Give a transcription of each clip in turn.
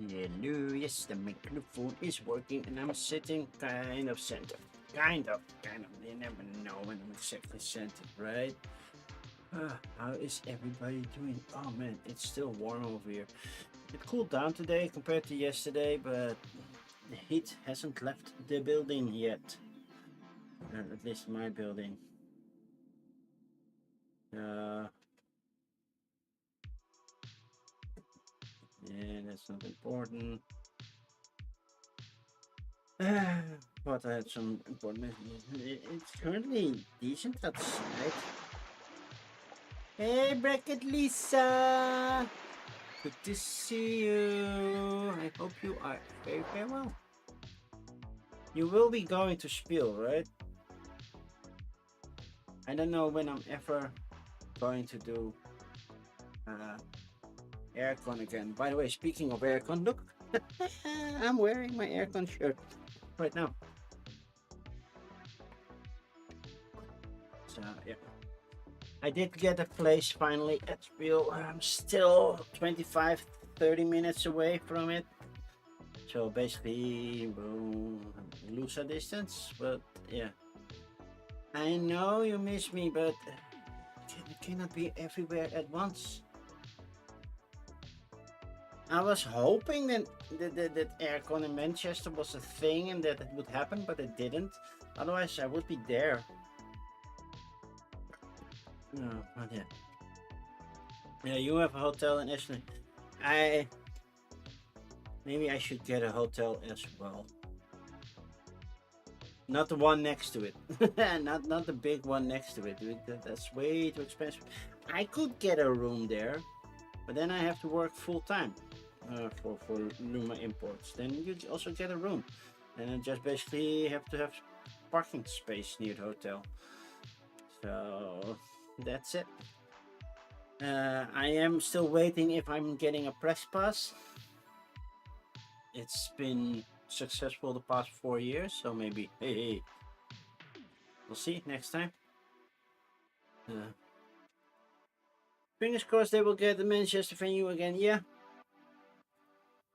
Hello, yes, the microphone is working and I'm sitting kind of centered. Kind of. You never know when I'm exactly centered, right? How is everybody doing? Oh man, it's still warm over here. It cooled down today compared to yesterday, but the heat hasn't left the building yet. At least my building. Yeah, that's not important. But I had some important. It's currently decent outside. Hey, Bracket Lisa! Good to see you. I hope you are very well. You will be going to Spiel, right? I don't know when I'm ever going to do aircon again. By the way, speaking of aircon, look, I'm wearing my aircon shirt right now. So yeah, I did get a place finally at Spiel. I'm still 25-30 minutes away from it. So basically, we'll lose a distance, but yeah. I know you miss me, but it cannot be everywhere at once. I was hoping that aircon in Manchester was a thing and that it would happen, but it didn't. Otherwise, I would be there. No, not yet. Yeah, you have a hotel in Iceland. Maybe I should get a hotel as well. Not the one next to it. not the big one next to it. That's way too expensive. I could get a room there, but then I have to work full time for Luma Imports. Then you also get a room, and I just basically have to have parking space near the hotel. So that's it. I am still waiting if I'm getting a press pass. It's been successful the past 4 years, so maybe hey, we'll see next time. Fingers crossed they will get the Manchester venue again.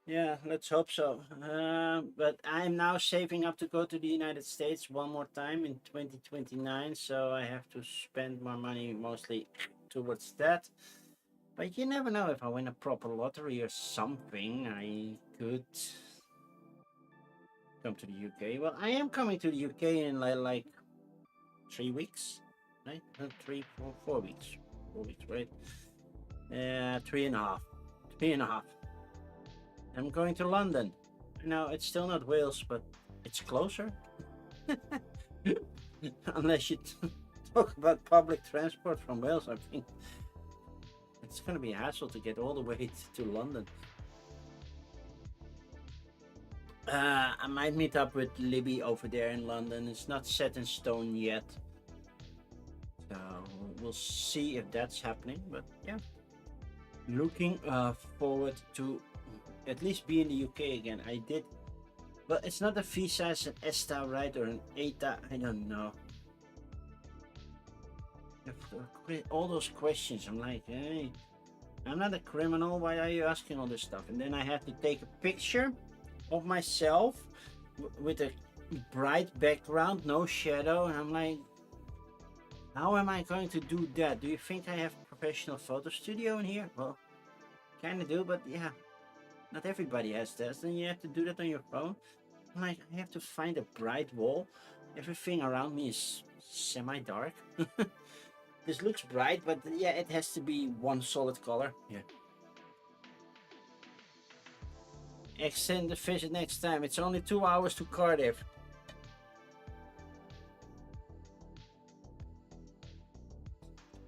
Yeah, let's hope so. But I'm now saving up to go to the United States one more time in 2029, so I have to spend my money mostly towards that. But you never know, if I win a proper lottery or something, I could come to the UK. Well, I am coming to the UK in like 3 weeks, right? Not 4 weeks. 4 weeks, right? 3.5. 3.5. I'm going to London. No, it's still not Wales, but it's closer. Unless you talk about public transport from Wales, I think it's going to be a hassle to get all the way to London. I might meet up with Libby over there in London. It's not set in stone yet. So we'll see if that's happening. But yeah, looking forward to at least be in the UK again. I did, but it's not a visa, it's an ESTA, right, or an ETA. I don't know. All those questions. I'm like, hey, I'm not a criminal. Why are you asking all this stuff? And then I have to take a picture of myself with a bright background, no shadow, and I'm like, how am I going to do that? Do you think I have a professional photo studio in here? Well, kind of do, but yeah, not everybody has that. Then you have to do that on your phone. I'm like, I have to find a bright wall. Everything around me is semi-dark. This looks bright, but yeah, it has to be one solid color. Yeah. Extend the visit next time. It's only 2 hours to Cardiff.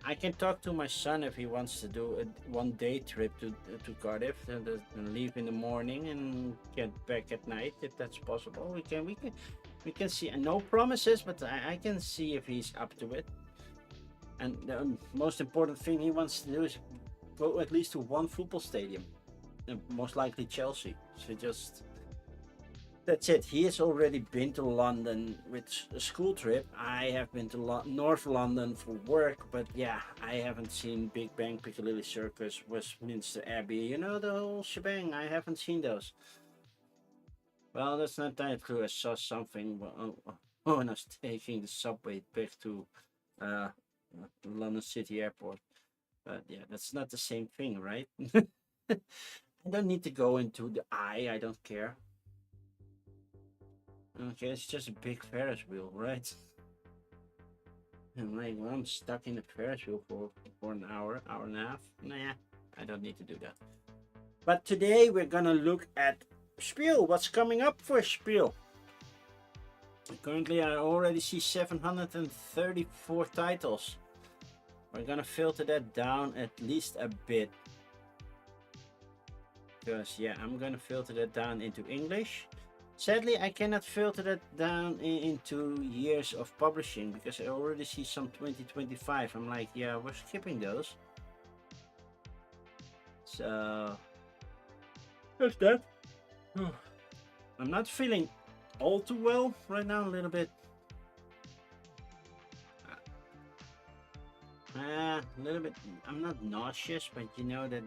I can talk to my son if he wants to do a 1-day trip to Cardiff and leave in the morning and get back at night if that's possible. We can see. No promises, but I can see if he's up to it. And the most important thing he wants to do is go at least to one football stadium, most likely Chelsea. So just That's it. He has already been to London with a school trip. I have been to North London for work, but yeah, I haven't seen Big Bang, Piccadilly Circus, Westminster Abbey. You know, the whole shebang. I haven't seen those. Well, that's not that true. I saw something when I was taking the subway back to uh, London City Airport. But yeah, that's not the same thing, right? I don't need to go into the eye. I don't care. Okay, it's just a big Ferris wheel, right? And like, well, I'm stuck in the Ferris wheel for an hour, hour and a half. Nah, I don't need to do that. But today we're gonna look at Spiel. What's coming up for Spiel? Currently, I already see 734 titles. We're gonna filter that down at least a bit. Because, yeah, I'm gonna filter that down into English. Sadly, I cannot filter that down into years of publishing because I already see some 2025. I'm like, yeah, we're skipping those. So, that's that. I'm not feeling all too well right now, a little bit. A little bit, I'm not nauseous, but you know that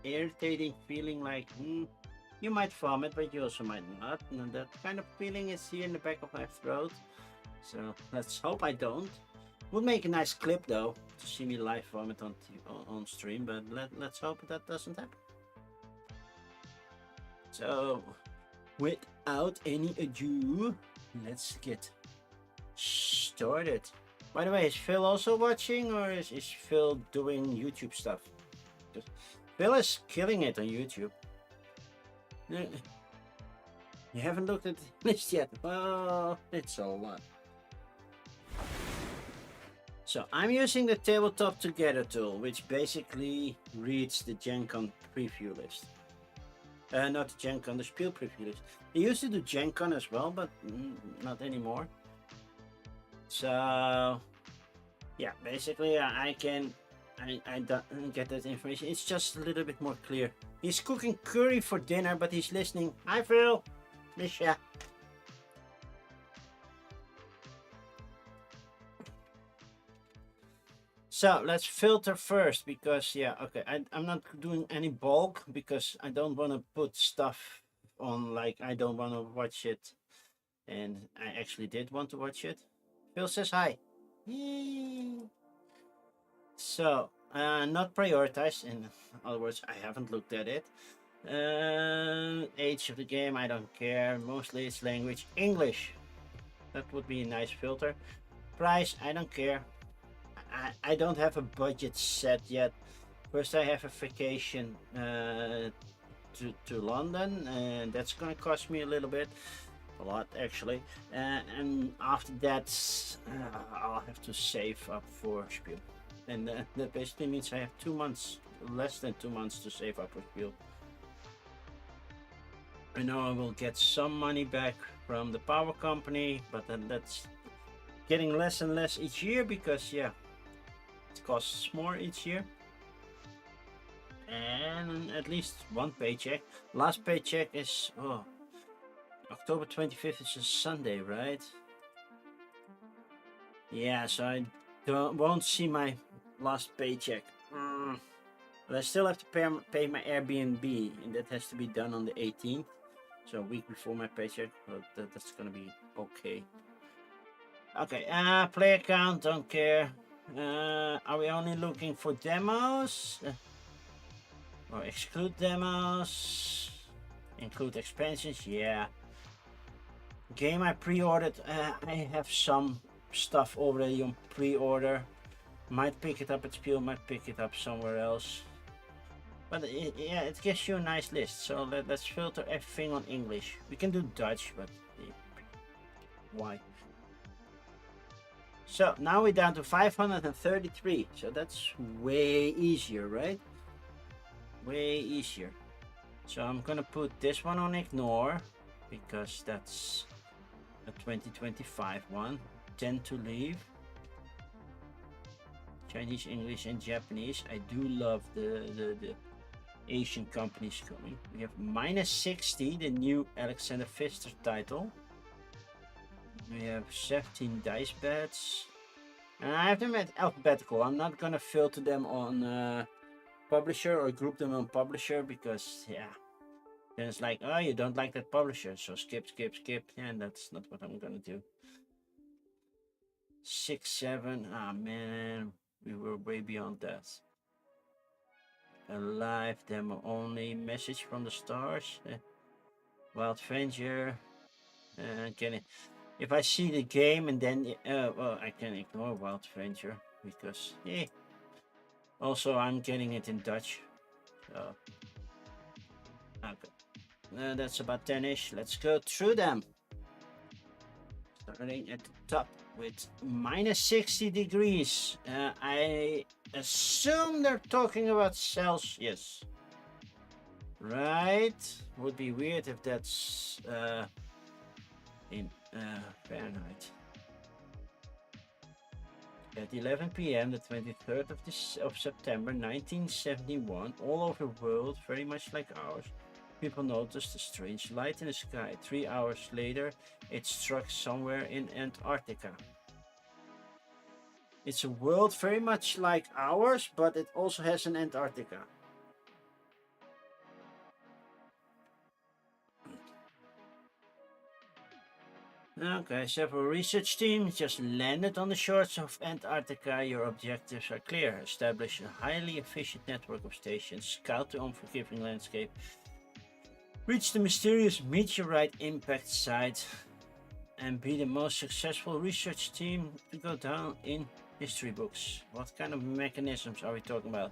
irritating feeling like, you might vomit, but you also might not. And that kind of feeling is here in the back of my throat. So let's hope I don't. Would make a nice clip though, to see me live vomit on stream, but let's hope that doesn't happen. So, without any ado, let's get started. By the way, is Phil also watching, or is Phil doing YouTube stuff? Phil is killing it on YouTube. You haven't looked at the list yet? Well, it's a lot. So I'm using the Tabletop Together tool, which basically reads the Gen Con preview list. Not the Gen Con, the Spiel preview list. They used to do Gen Con as well, but not anymore. So yeah, basically I don't get that information. It's just a little bit more clear. He's cooking curry for dinner, but he's listening. Hi Phil, miss ya. So let's filter first because yeah, okay, I'm not doing any bulk because I don't want to put stuff on, like I don't want to watch it, and I actually did want to watch it. Phil says hi. Yay. So, not prioritized, in other words, I haven't looked at it. Age of the game, I don't care. Mostly it's language, English. That would be a nice filter. Price, I don't care. I don't have a budget set yet. First I have a vacation to London, and that's gonna cost me a little bit. A lot actually. And after that, I'll have to save up for Spiel. And that basically means I have 2 months, less than 2 months to save up for Spiel. I know I will get some money back from the power company, but then that's getting less and less each year because yeah, it costs more each year. And at least one paycheck. Last paycheck is October 25th is a Sunday, right? Yeah, so I won't see my last paycheck. But I still have to pay my Airbnb, and that has to be done on the 18th. So a week before my paycheck, but that's gonna be okay. Okay, player count, don't care. Are we only looking for demos? Or exclude demos? Include expansions? Yeah. Game I pre-ordered, I have some stuff already on pre-order. Might pick it up at Spiel, might pick it up somewhere else. But yeah, it gives you a nice list. So let's filter everything on English. We can do Dutch, but why? So now we're down to 533. So that's way easier, right? Way easier. So I'm gonna put this one on ignore because that's a 2025 one. 10 to leave. Chinese, English, and Japanese. I do love the Asian companies coming. We have minus 60, the new Alexander Pfister title. We have 17 dice bets. And I have them at alphabetical. I'm not gonna filter them on publisher or group them on publisher because, yeah, then it's like, oh, you don't like that publisher, so skip, skip, skip. And that's not what I'm gonna do. 6, 7. Ah, man, we were way beyond that. A live demo only. Message from the stars. Wild Venture. Can it, if I see the game and then well, I can ignore Wild Venture because also I'm getting it in Dutch. So okay, that's about 10ish. Let's go through them. Starting at the top with minus 60 degrees. I assume they're talking about Celsius. Right? Would be weird if that's in Fahrenheit. At 11 p.m., the 23rd of September 1971, all over the world, very much like ours, people noticed a strange light in the sky. 3 hours later, it struck somewhere in Antarctica. It's a world very much like ours, but it also has an Antarctica. Okay, several research teams just landed on the shores of Antarctica. Your objectives are clear. Establish a highly efficient network of stations, scout the unforgiving landscape, reach the mysterious meteorite impact site, and be the most successful research team to go down in history books. What kind of mechanisms are we talking about?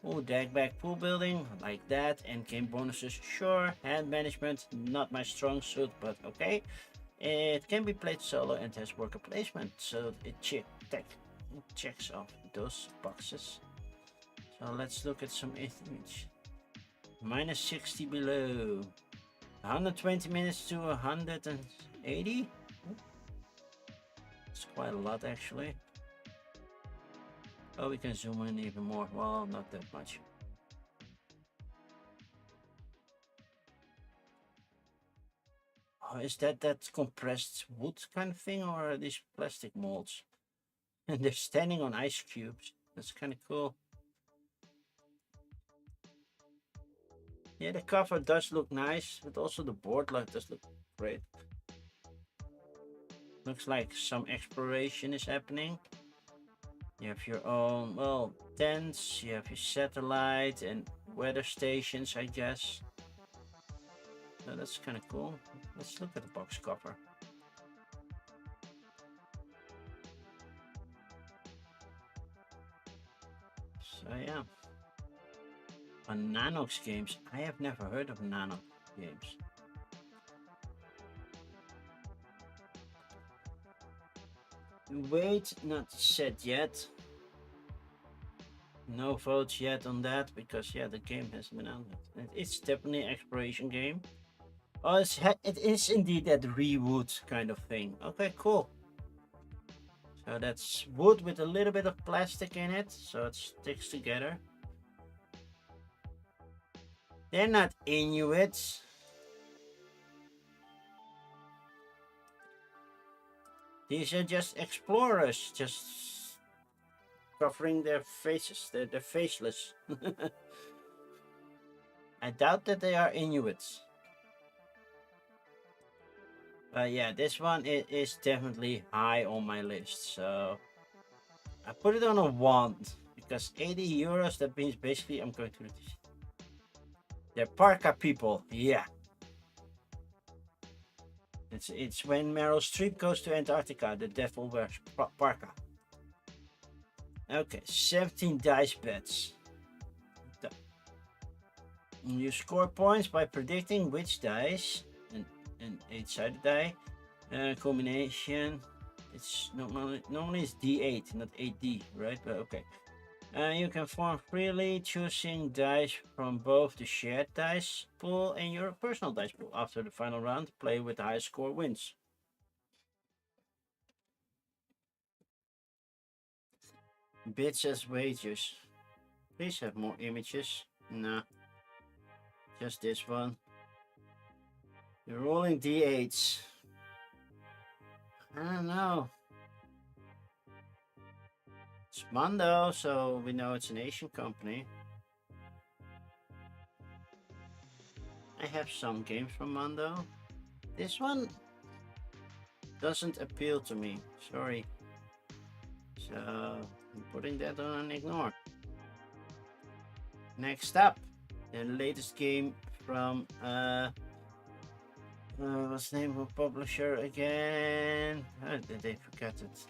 Oh, deck back pool building, like that. Endgame bonuses, sure. Hand management, not my strong suit, but okay. It can be played solo and has worker placement, so it checks off those boxes. So let's look at some image. Minus 60 below. 120 minutes to 180? It's quite a lot actually. Oh, we can zoom in even more. Well, not that much. Oh, is that compressed wood kind of thing, or are these plastic molds? And they're standing on ice cubes. That's kind of cool. Yeah, the cover does look nice, but also the board does look great. Looks like some exploration is happening. You have your own, well, tents, you have your satellite and weather stations, I guess. So that's kind of cool. Let's look at the box cover. So yeah. On Nanox games, I have never heard of Nanox games. Wait, not set yet. No votes yet on that because yeah, the game hasn't been out yet. It's definitely an exploration game. Oh, it is indeed that rewood kind of thing. Okay, cool. So that's wood with a little bit of plastic in it, so it sticks together. They're not Inuits. These are just explorers, just covering their faces. They're faceless. I doubt that they are Inuits. But yeah, this one is definitely high on my list. So I put it on a 1 because 80 euros, that means basically I'm going to... They're Parka people, yeah. It's when Meryl Streep goes to Antarctica, the devil wears parka. Okay, 17 dice bets. You score points by predicting which dice, an 8-sided die combination. It's normally it's D8, not 8D, right? But okay. You can form freely, choosing dice from both the shared dice pool and your personal dice pool. After the final round, play with the highest score wins. Bids as wages. Please have more images. Nah. Just this one. You're rolling d8s. I don't know. It's Mondo, so we know it's an Asian company. I have some games from Mondo. This one doesn't appeal to me. Sorry. So I'm putting that on an ignore. Next up, the latest game from what's the name of the publisher again? Oh, they forgot it.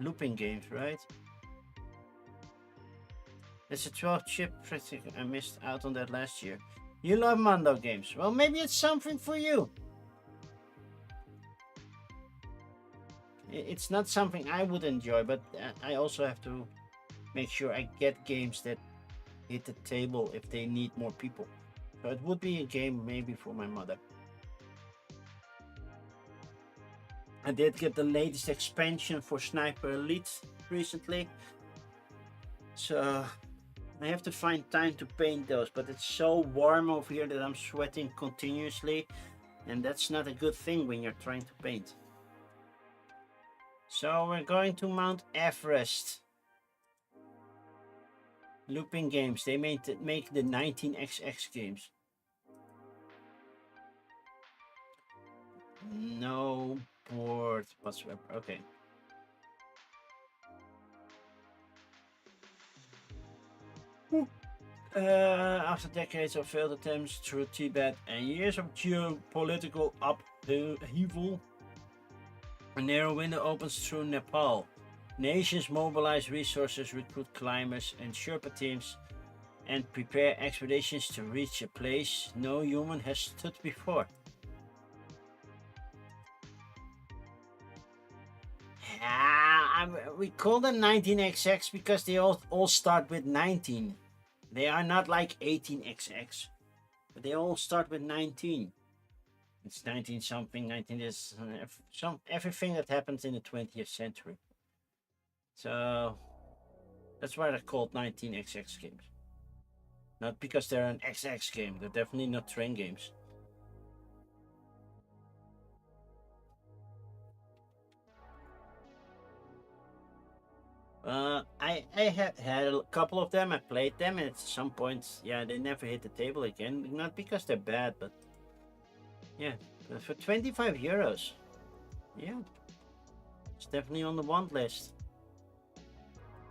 Looping Games, right? It's a 12-chip. I missed out on that last year. You love Mondo games. Well, maybe it's something for you. It's not something I would enjoy, but I also have to make sure I get games that hit the table if they need more people. So it would be a game maybe for my mother. I did get the latest expansion for Sniper Elite recently. So I have to find time to paint those, but it's so warm over here that I'm sweating continuously, and that's not a good thing when you're trying to paint. So we're going to Mount Everest. Looping Games, they make the 19XX games. No board whatsoever. Okay. After decades of failed attempts through Tibet and years of geopolitical upheaval, a narrow window opens through Nepal. Nations mobilize resources, recruit climbers and Sherpa teams, and prepare expeditions to reach a place no human has stood before. We call them 19XX because they all start with 19. They are not like 18XX, but they all start with 19. It's 19 something, 19 is everything that happens in the 20th century. So that's why they're called 19XX games. Not because they're an XX game, they're definitely not train games. I have had a couple of them, I played them, and at some points, yeah, they never hit the table again. Not because they're bad, but yeah, for 25 euros. Yeah, it's definitely on the want list.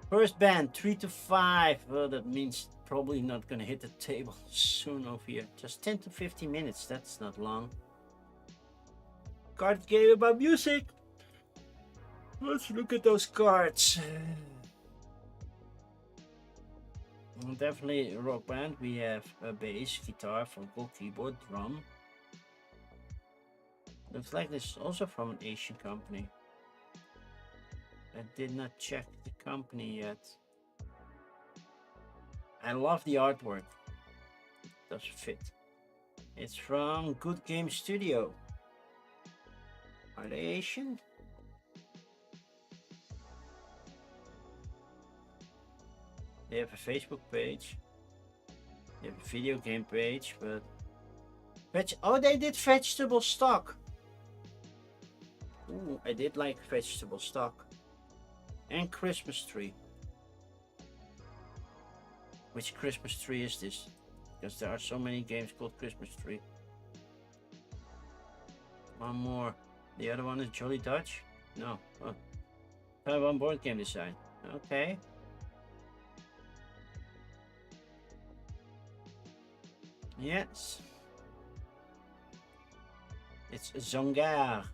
First band, 3 to 5. Well, that means probably not gonna hit the table soon over here. Just 10 to 15 minutes, that's not long. Card game about music. Let's look at those cards. Definitely rock band. We have a bass, guitar, vocal, keyboard, drum. Looks like this is also from an Asian company. I did not check the company yet. I love the artwork. It does fit. It's from Good Game Studio. Are they Asian? They have a Facebook page. They have a video game page, but oh, they did vegetable stock. Ooh, I did like vegetable stock. And Christmas tree. Which Christmas tree is this? Because there are so many games called Christmas tree. One more. The other one is Jolly Dutch? No. Oh. Taiwan board game design. Okay. Yes. It's Zongar. I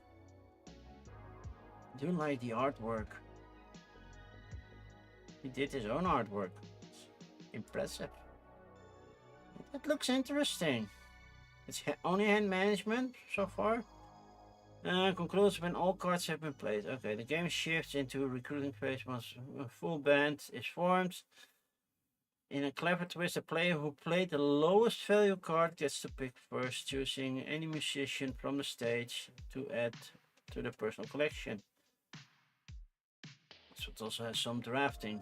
do like the artwork. He did his own artwork. It's impressive. That looks interesting. It's only hand management so far. Concludes when all cards have been played. Okay, the game shifts into a recruiting phase once a full band is formed. In a clever twist, the player who played the lowest value card gets to pick first, choosing any musician from the stage to add to the personal collection. So it also has some drafting.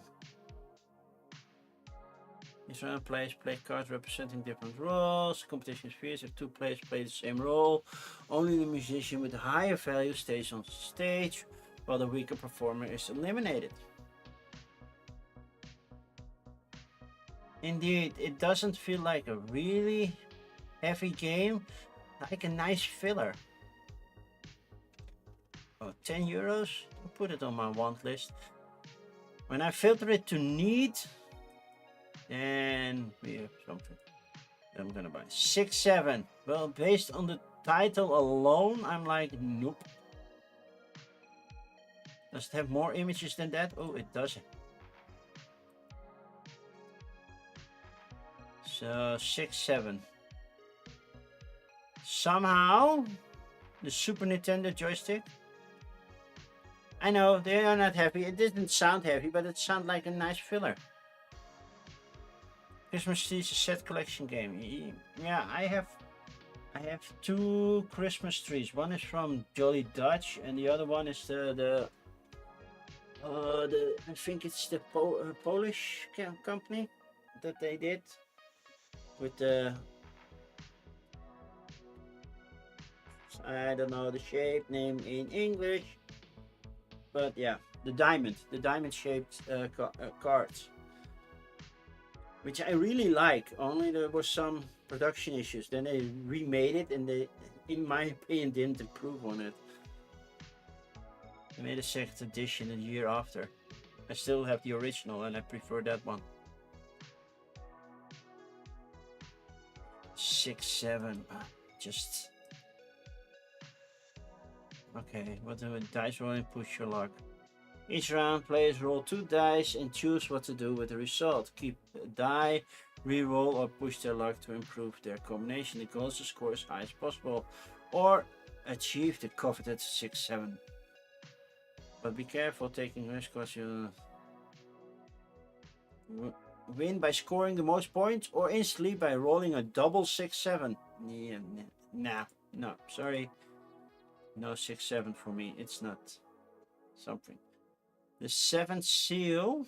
Each round players play cards representing different roles. Competition is fierce if two players play the same role. Only the musician with the higher value stays on stage, while the weaker performer is eliminated. Indeed, it doesn't feel like a really heavy game, like a nice filler. Oh, 10 euros? I'll put it on my want list. When I filter it to need, then we have something I'm gonna buy. 6-7. Well, based on the title alone, I'm like, nope. Does it have more images than that? Oh, it does. So 6-7. Somehow, the Super Nintendo joystick. I know they are not happy. It didn't sound heavy, but it sounded like a nice filler. Christmas Tree is a set collection game. Yeah, I have 2 Christmas trees. One is from Jolly Dutch, and the other one is the I think it's the Polish company that they did with the, I don't know the shape name in English, but yeah, the diamond shaped cards, which I really like. Only there was some production issues. Then they remade it, and they, in my opinion, didn't improve on it. They made a second edition a year after. I still have the original, and I prefer that one. 6-7. Just okay. What do dice rolling? Push your luck. Each round, players roll 2 dice and choose what to do with the result. Keep a die, re-roll, or push their luck to improve their combination. The goal is to score as high as possible, or achieve the coveted 6-7. But be careful taking risks, because you win by scoring the most points, or instantly by rolling a double 6-7. Yeah, nah, no, sorry. No 6-7 for me. It's not something. The 7th seal.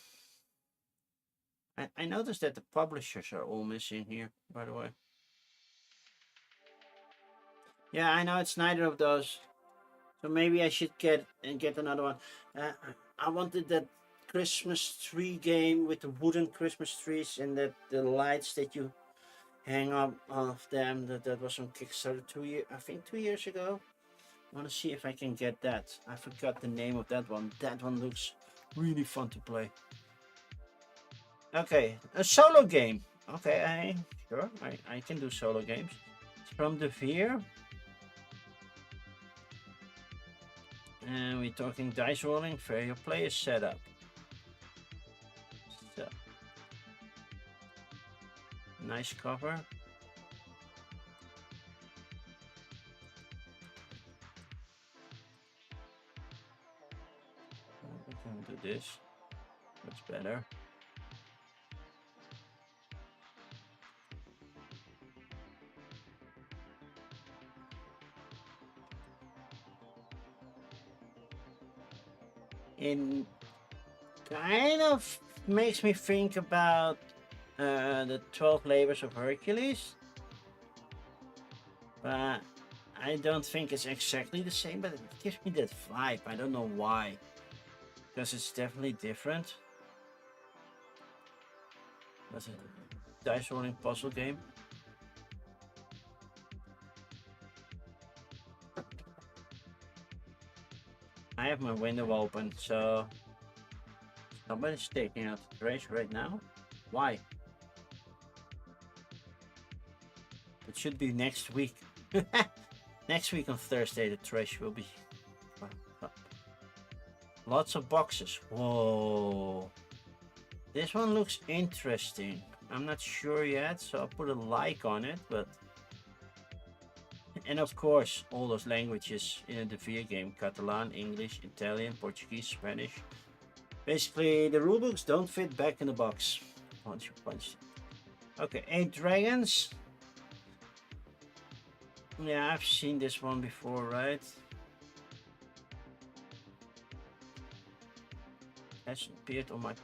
I noticed that the publishers are all missing here, by the way. Yeah, I know it's neither of those. So maybe I should get another one. I wanted that Christmas tree game with the wooden Christmas trees and that the lights that you hang up of them. That was on Kickstarter 2 years ago. I want to see if I can get that. I forgot the name of that one. That one looks really fun to play. Okay, a solo game. Okay, sure, I can do solo games. It's from the Veer. And we're talking dice rolling, fair player setup. So, nice cover. We can do this. That's better. It kind of makes me think about the 12 Labors of Hercules, but I don't think it's exactly the same, but it gives me that vibe. I don't know why, because it's definitely different. That's a dice rolling puzzle game. I have my window open, so somebody's taking out the trash right now. Why? It should be next week. Next week on Thursday, the trash will be up. Lots of boxes. Whoa. This one looks interesting. I'm not sure yet, so I'll put a like on it, but... And of course, all those languages in the Veer game: Catalan, English, Italian, Portuguese, Spanish. Basically, the rulebooks don't fit back in the box. Once you punch it. Okay, 8 dragons. Yeah, I've seen this one before, right? Has appeared on my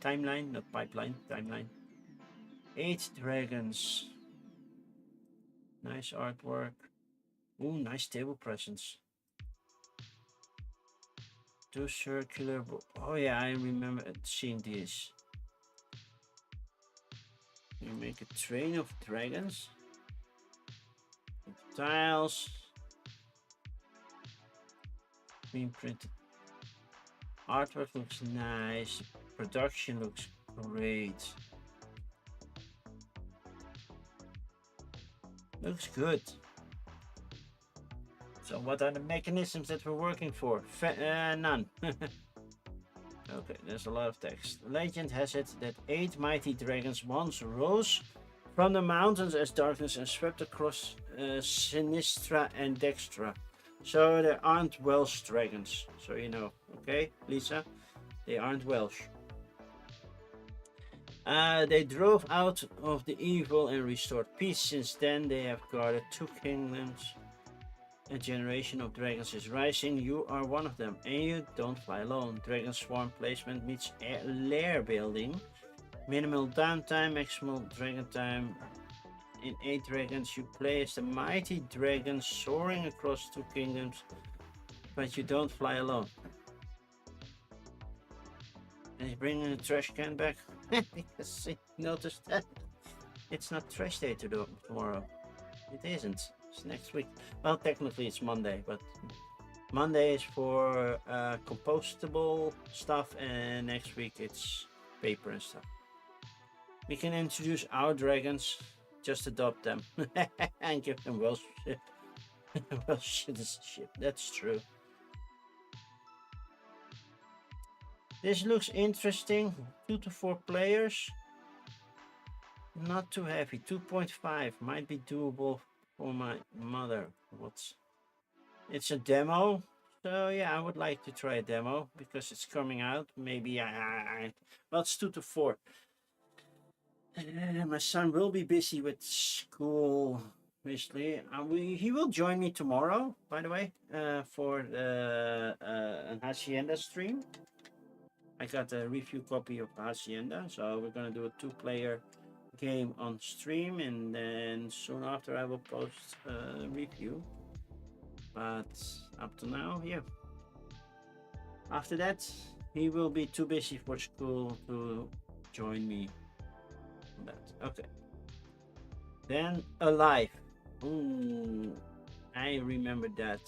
timeline, not pipeline, timeline. 8 dragons. Nice artwork. Ooh, nice table presence. 2 circular. Oh yeah, I remember seeing these. You make a train of dragons. Tiles. Being printed. Artwork looks nice. Production looks great. Looks good. So what are the mechanisms that we're working for? None. Okay, there's a lot of text. Legend has it that 8 mighty dragons once rose from the mountains as darkness and swept across Sinistra and Dextra. So they aren't Welsh dragons, so you know. Okay, Lisa? They aren't Welsh. They drove out of the evil and restored peace. Since then, they have guarded 2 kingdoms. A generation of dragons is rising. You are one of them, and you don't fly alone. Dragon swarm placement meets lair building. Minimal downtime, maximal dragon time. In 8 dragons, you play as the mighty dragon soaring across 2 kingdoms, but you don't fly alone. And he's bringing the trash can back because he noticed that it's not trash day tomorrow. It isn't. It's next week. Well, technically it's Monday, but Monday is for compostable stuff, and next week it's paper and stuff. We can introduce our dragons, just adopt them and give them Welsh citizenship. That's true. This looks interesting. 2 to 4 players. Not too heavy. 2.5 might be doable for my mother. It's a demo, so yeah, I would like to try a demo because it's coming out. Maybe well, it's 2 to 4. My son will be busy with school, basically. He will join me tomorrow, by the way, for an Hacienda stream. I got a review copy of Hacienda, so we're gonna do a 2-player game on stream, and then soon after I will post a review. But up to now, yeah. After that, he will be too busy for school to join me on that. Okay. Then Alive. Ooh, I remember that.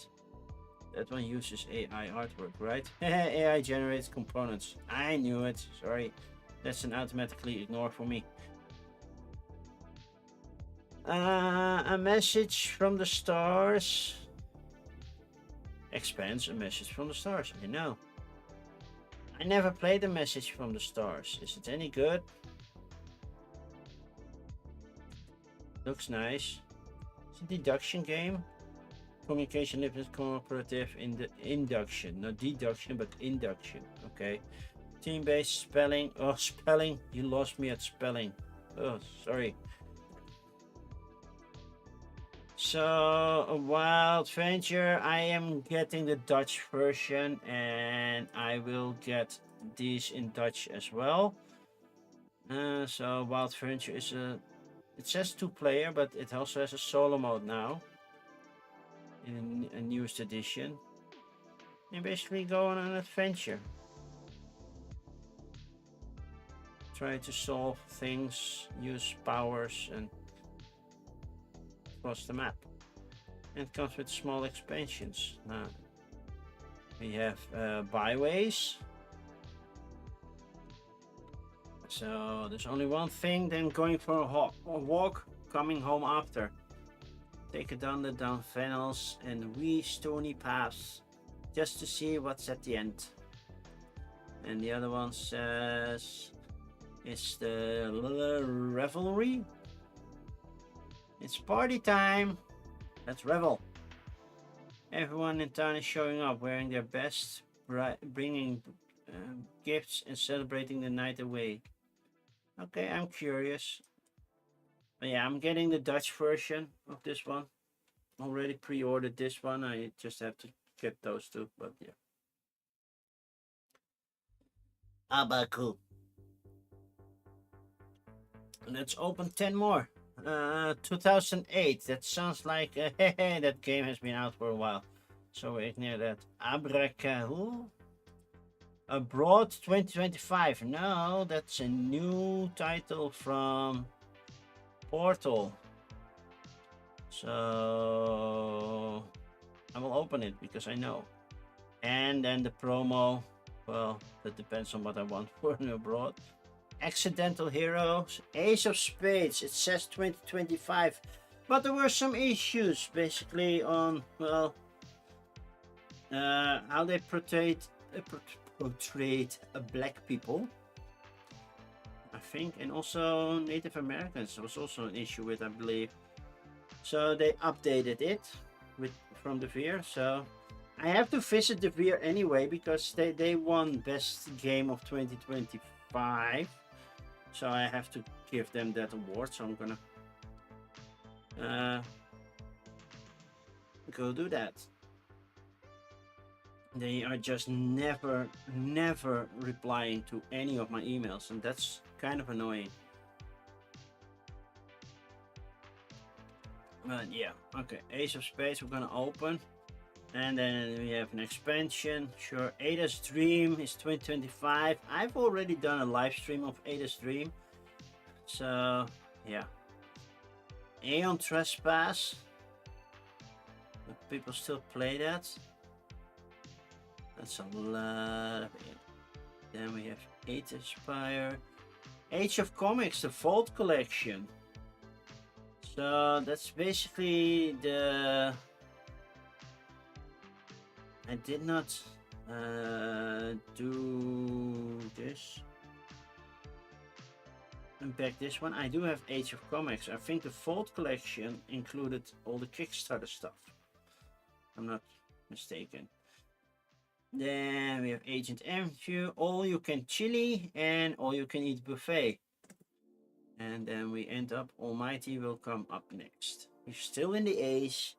That one uses AI artwork, right? AI generates components. I knew it. Sorry. That's an automatically ignore for me. A message from the stars. Expands a message from the stars. I know. I never played a message from the stars. Is it any good? Looks nice. It's a deduction game. Communication is cooperative in the induction. Not deduction, but induction. Okay. Team-based spelling. Oh, spelling. You lost me at spelling. Oh, sorry. So, a wild venture. I am getting the Dutch version, and I will get these in Dutch as well. So, wild venture is it says 2-player, but it also has a solo mode now in a newest edition. You basically go on an adventure. Try to solve things, use powers, and across the map. And it comes with small expansions. Now we have byways. So there's only one thing, then going for a walk, coming home after. Take it down fennels and wee stony paths, just to see what's at the end. And the other one says it's the revelry. It's party time. Let's revel. Everyone in town is showing up, wearing their best, bringing gifts and celebrating the night away. Okay, I'm curious. But yeah, I'm getting the Dutch version of this one. Already pre-ordered this one. I just have to get those two, but yeah. Abaku. Let's open 10 more. 2008. That sounds like that game has been out for a while. So we ignore that. Abracahu. Abroad 2025. No, that's a new title from Portal. So I will open it because I know. And then the promo. Well, that depends on what I want for abroad. Accidental Heroes, Ace of Spades. It says 2025, but there were some issues basically on, well, how they portrayed black people, I think, and also Native Americans was also an issue with, I believe. So they updated it from the Veer. So I have to visit the Veer anyway because they won best game of 2025. So I have to give them that award. So I'm gonna go do that. They are just never replying to any of my emails, and that's kind of annoying. But yeah, okay. Ace of Spades we're gonna open. And then we have an expansion. Sure, Ada's Dream is 2025. I've already done a live stream of Ada's Dream. So, yeah. Aeon Trespass. People still play that. That's a lot of it. Then we have Age of Spire. Age of Comics, the Vault Collection. So, that's basically the... I did not do this. Unpack this one. I do have Age of Comics. I think the Vault Collection included all the Kickstarter stuff. I'm not mistaken. Then we have Agent MQ, All You Can Chili, and All You Can Eat Buffet. And then we end up Almighty will come up next. We're still in the Ace.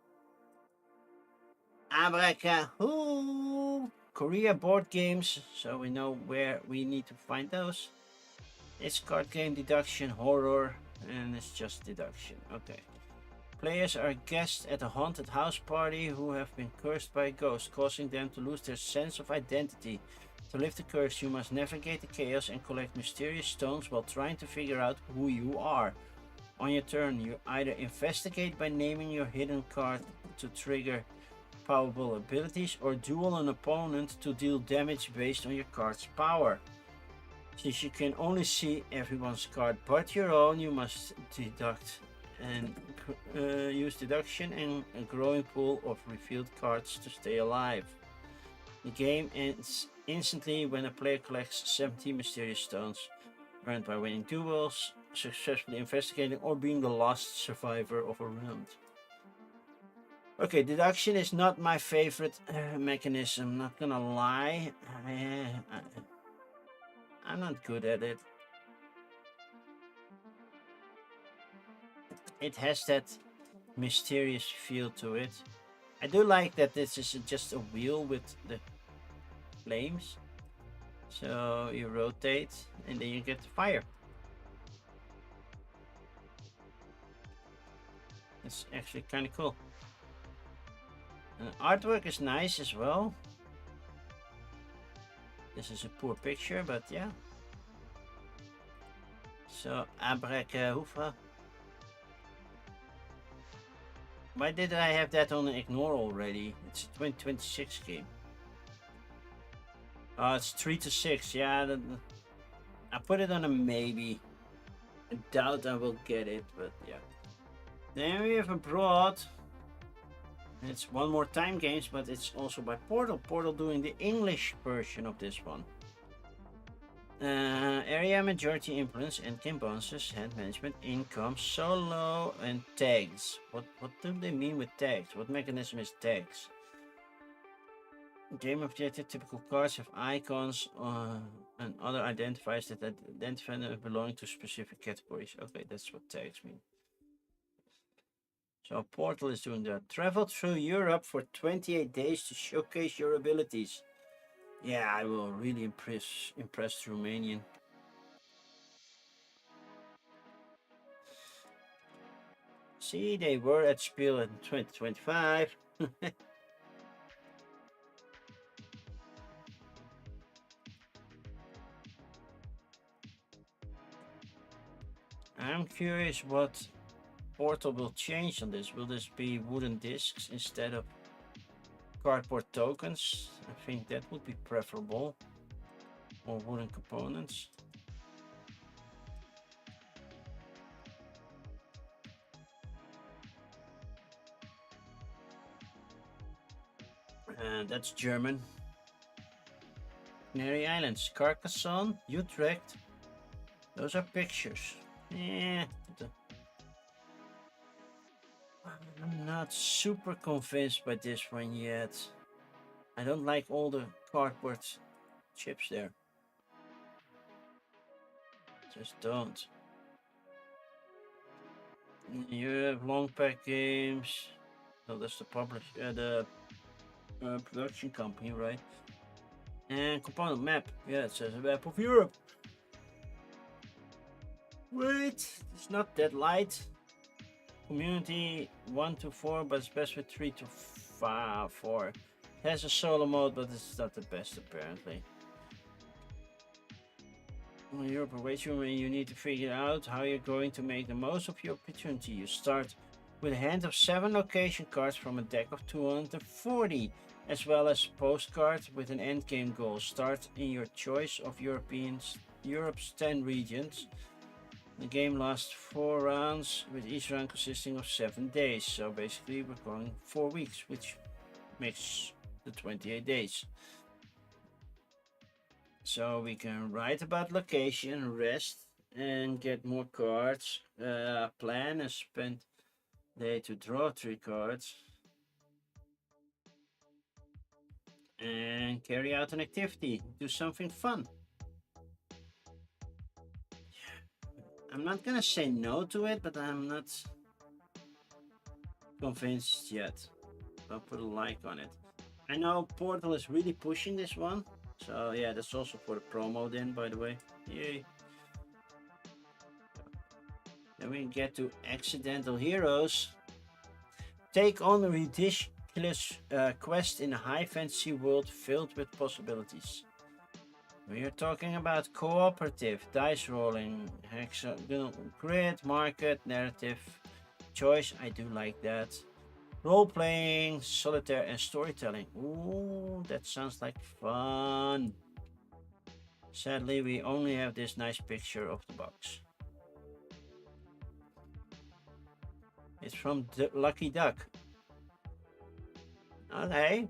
Abracahoo! Korea board games, so we know where we need to find those. It's card game, deduction, horror, and it's just deduction. Okay. Players are guests at a haunted house party who have been cursed by a ghost, causing them to lose their sense of identity. To lift the curse, you must navigate the chaos and collect mysterious stones while trying to figure out who you are. On your turn, you either investigate by naming your hidden card to trigger powerful abilities, or duel an opponent to deal damage based on your card's power. Since you can only see everyone's card but your own, you must deduct and use deduction and a growing pool of revealed cards to stay alive. The game ends instantly when a player collects 70 mysterious stones, earned by winning duels, successfully investigating, or being the last survivor of a round. Okay, deduction is not my favorite mechanism, not gonna lie. I'm not good at it. It has that mysterious feel to it. I do like that this is just a wheel with the flames. So you rotate and then you get the fire. It's actually kind of cool. And artwork is nice as well. This is a poor picture, but yeah. So, Abracahoofa. Why did I have that on ignore already? It's a 2026 game. Oh, it's 3 to 6. Yeah, I put it on a maybe. I doubt I will get it, but yeah. Then we have Abroad. It's One More Time games, but it's also by Portal. Portal doing the English version of this one. Area majority influence, endgame bonuses, hand management, income, solo, and tags. What do they mean with tags? What mechanism is tags? Game objective, typical cards have icons and other identifiers that identify them belonging to specific categories. Okay, that's what tags mean. So Portal is doing that. Travel through Europe for 28 days to showcase your abilities. Yeah, I will really impress the Romanian. See, they were at Spiel in 2025. I'm curious what Portal will change on this. Will this be wooden discs instead of cardboard tokens? I think that would be preferable. Or wooden components. And that's German. Canary Islands, Carcassonne, Utrecht. Those are pictures. Yeah. I'm not super convinced by this one yet. I don't like all the cardboard chips there. Just don't. You have long pack games. No, that's the production company, right? And component map. Yeah, it says a map of Europe. Wait, it's not that light. Community 1 to 4, but it's best with 3 to 4. It has a solo mode, but it's not the best apparently. When you're operational, you need to figure out how you're going to make the most of your opportunity. You start with a hand of 7 location cards from a deck of 240, as well as postcards with an endgame goal. Start in your choice of Europe's 10 regions. The game lasts 4 rounds, with each round consisting of 7 days. So basically we're going 4 weeks, which makes the 28 days. So we can write about location, rest, and get more cards. Plan and spend day to draw 3 cards. And carry out an activity, do something fun. I'm not gonna say no to it, but I'm not convinced yet. I'll put a like on it. I know Portal is really pushing this one. So yeah, that's also for the promo then, by the way. Yay. Then we get to Accidental Heroes. Take on a ridiculous quest in a high fantasy world filled with possibilities. We are talking about cooperative, dice rolling, hexagonal grid, market, narrative, choice. I do like that. Role-playing, solitaire, and storytelling. Ooh, that sounds like fun. Sadly, we only have this nice picture of the box. It's from the Lucky Duck. Okay.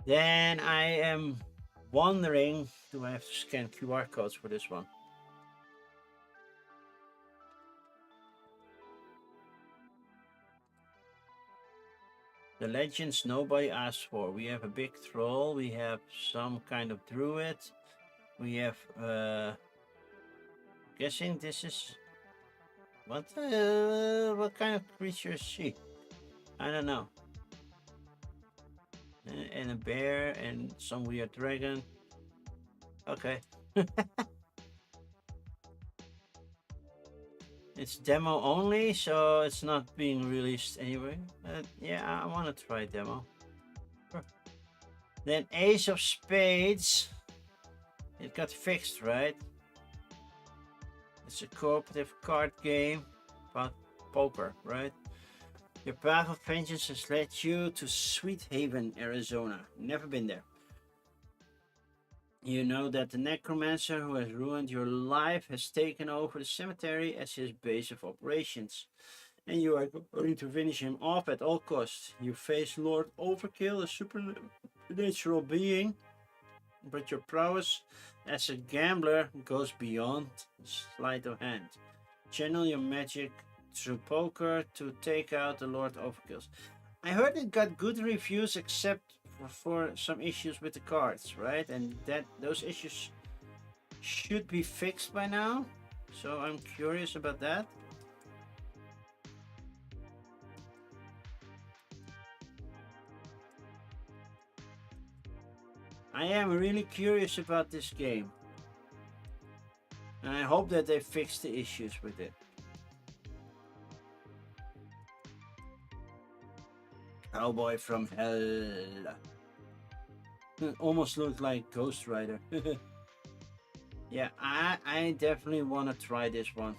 Then I am wondering, do I have to scan QR codes for this one? The legends nobody asked for. We have a big troll. We have some kind of druid. We have, guessing this is, what kind of creature is she? I don't know. And a bear and some weird dragon. Okay. It's demo only, so it's not being released anyway. Yeah, I want to try demo. Sure. Then Ace of Spades. It got fixed, right? It's a cooperative card game about poker, right? Your path of vengeance has led you to Sweet Haven, Arizona. Never been there. You know that the necromancer who has ruined your life has taken over the cemetery as his base of operations. And you are going to finish him off at all costs. You face Lord Overkill, a supernatural being. But your prowess as a gambler goes beyond sleight of hand. Channel your magic through poker to take out the Lord Overkills. I heard it got good reviews except for some issues with the cards, right? And that those issues should be fixed by now. So I'm curious about that. I am really curious about this game. And I hope that they fix the issues with it. Cowboy from hell. It almost looks like Ghost Rider. Yeah, I definitely want to try this one.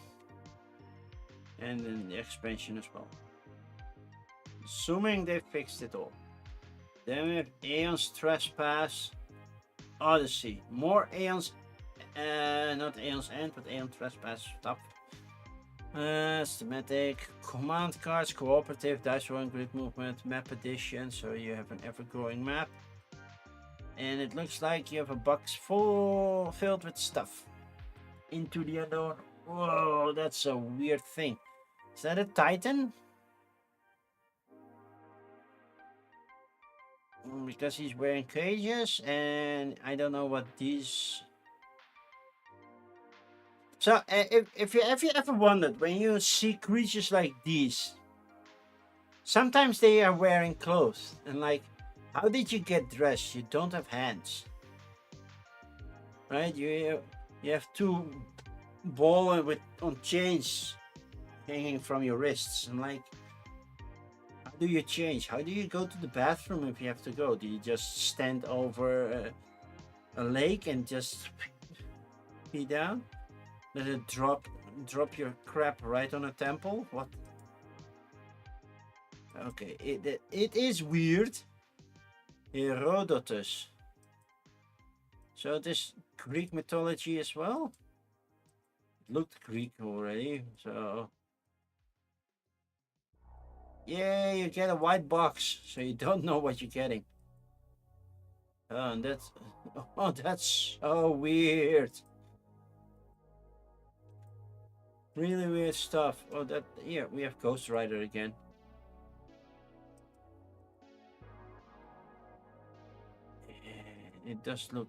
And then the expansion as well. Assuming they fixed it all. Then we have Aeon's Trespass Odyssey. More Aeon's, not Aeon's End, but Aeon Trespass stuff. Thematic, command cards, cooperative, dice rolling, grid movement, map edition. So you have an ever-growing map. And it looks like you have a box filled with stuff. Into the unknown. Whoa, that's a weird thing. Is that a Titan? Because he's wearing cages, and I don't know what these. So, if you ever wondered when you see creatures like these, sometimes they are wearing clothes, and like, how did you get dressed? You don't have hands, right? You have two balls on chains hanging from your wrists, and like, how do you change? How do you go to the bathroom if you have to go? Do you just stand over a lake and just pee down? Let it drop your crap right on a temple? What? Okay, it is weird. Herodotus. So this Greek mythology as well? It looked Greek already, so... Yeah, you get a white box, so you don't know what you're getting. Oh, and that's... Oh, that's so weird. Really weird stuff. Oh, that... Here, we have Ghost Rider again. It does look